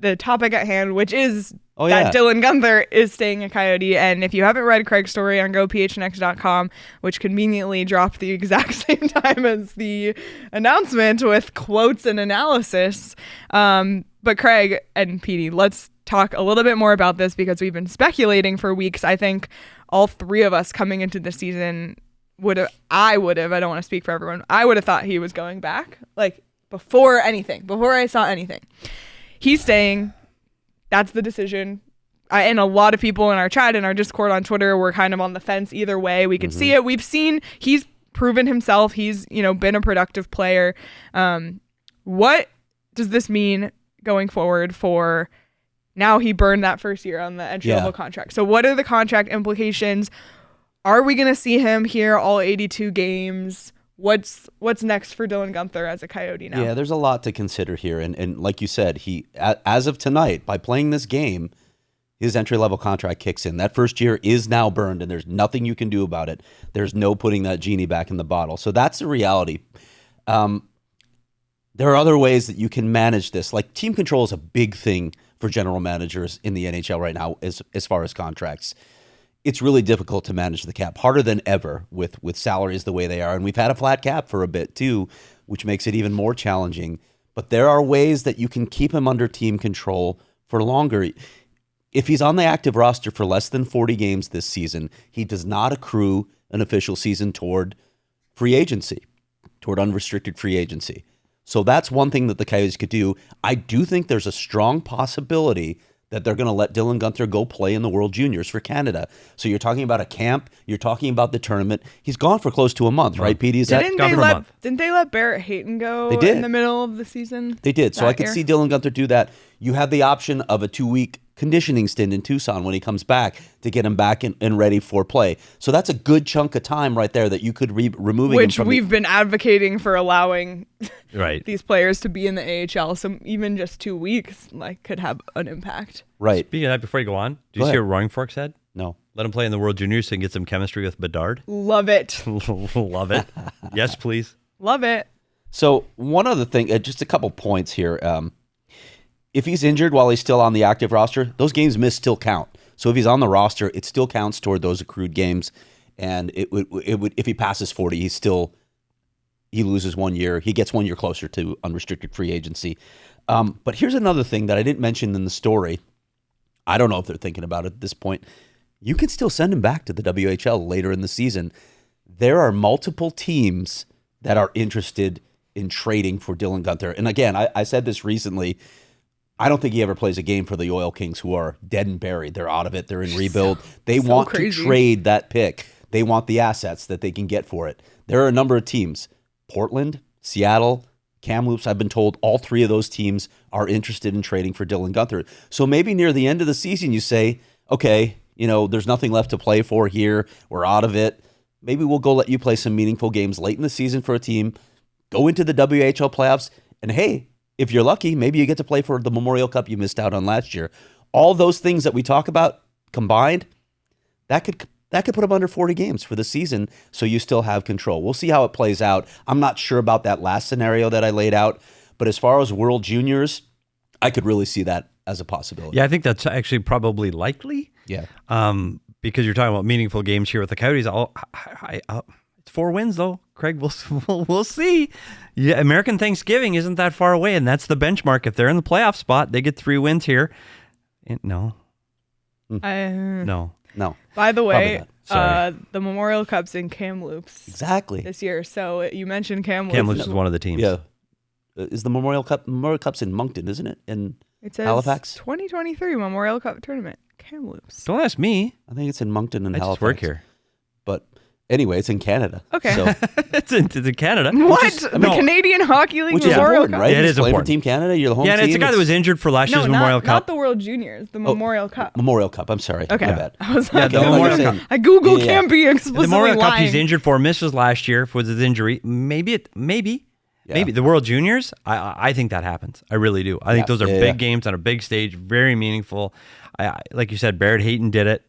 the topic at hand, which is that Dylan Guenther is staying a Coyote. And if you haven't read Craig's story on gophnx.com, which conveniently dropped the exact same time as the announcement with quotes and analysis. But Craig and Petey, let's talk a little bit more about this because we've been speculating for weeks. I think all three of us coming into the season I don't want to speak for everyone, I would have thought he was going back, like before I saw anything. He's staying. That's the decision. And a lot of people in our chat and our Discord on Twitter were kind of on the fence either way. We could see it. We've seen he's proven himself. He's, been a productive player. What does this mean going forward for now? He burned that first year on the entry-level contract. So what are the contract implications? Are we going to see him here all 82 games? What's next for Dylan Guenther as a Coyote now? Yeah, there's a lot to consider here. And like you said, he, as of tonight, by playing this game, his entry-level contract kicks in. That first year is now burned, and there's nothing you can do about it. There's no putting that genie back in the bottle. So that's the reality. There are other ways that you can manage this. Like team control is a big thing for general managers in the NHL right now as far as contracts. It's really difficult to manage the cap, harder than ever with salaries the way they are. And we've had a flat cap for a bit too, which makes it even more challenging. But there are ways that you can keep him under team control for longer. If he's on the active roster for less than 40 games this season, he does not accrue an official season toward free agency, toward unrestricted free agency. So that's one thing that the Coyotes could do. I do think there's a strong possibility that they're going to let Dylan Guenther go play in the World Juniors for Canada. So you're talking about a camp, you're talking about the tournament. He's gone for close to a month, right, Petey? Didn't they let Barrett Hayton go in the middle of the season? They did. So I could see Dylan Guenther do that. You have the option of a 2-week conditioning stint in Tucson when he comes back to get him back and ready for play. So that's a good chunk of time right there that you could removing him from. We've been advocating for allowing these players to be in the AHL. So even just 2 weeks could have an impact. Right. Speaking of that, before you go on, do you see what Roaring Fork said? No. Let him play in the World Juniors so he can get some chemistry with Bedard. Love it. Love it. Yes, please. Love it. So one other thing, just a couple points here. If he's injured while he's still on the active roster, those games missed still count. So if he's on the roster, it still counts toward those accrued games. And it would if he passes 40, he loses 1 year. He gets 1 year closer to unrestricted free agency. But here's another thing that I didn't mention in the story. I don't know if they're thinking about it at this point. You can still send him back to the WHL later in the season. There are multiple teams that are interested in trading for Dylan Guenther. And again, I said this recently. I don't think he ever plays a game for the Oil Kings, who are dead and buried. They're out of it. They're in rebuild. They want to trade that pick. They want the assets that they can get for it. There are a number of teams. Portland, Seattle, Kamloops. I've been told all three of those teams are interested in trading for Dylan Guenther. So maybe near the end of the season you say, okay, there's nothing left to play for here. We're out of it. Maybe we'll go let you play some meaningful games late in the season for a team. Go into the WHL playoffs. And hey, if you're lucky, maybe you get to play for the Memorial Cup you missed out on last year. All those things that we talk about combined, that could put him under 40 games for the season, so you still have control. We'll see how it plays out. I'm not sure about that last scenario that I laid out, but as far as World Juniors, I could really see that as a possibility. Yeah, I think that's actually probably likely. Yeah. Because you're talking about meaningful games here with the Coyotes. It's 4 wins, though. Craig, we'll see. Yeah, American Thanksgiving isn't that far away, and that's the benchmark. If they're in the playoff spot, they get 3 wins here. No. By the way, the Memorial Cup's in Kamloops. Exactly. This year. So you mentioned Kamloops. Kamloops is one of the teams. Yeah. Is the Memorial Cup's in Moncton, isn't it? In Halifax? 2023 Memorial Cup tournament. Kamloops. Don't ask me. I think it's in Moncton and Halifax. I just work here. But anyway, it's in Canada. Okay. So. It's in Canada. What? The Canadian Hockey League Memorial Cup? Right? Yeah, it is important. For Team Canada, you're the home team. Yeah, and it's a guy that was injured for last year's Memorial Cup. Not the World Juniors, the Memorial Cup. Memorial Cup, I'm sorry. Okay. My bad. I was like, the Memorial Cup. I Googled can't be explicitly The Memorial lying. Cup he's injured for, misses last year for his injury. Maybe. The World Juniors, I think that happens. I really do. I think those are big games on a big stage, very meaningful. Like you said, Barrett Hayton did it.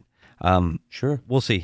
Sure. We'll see.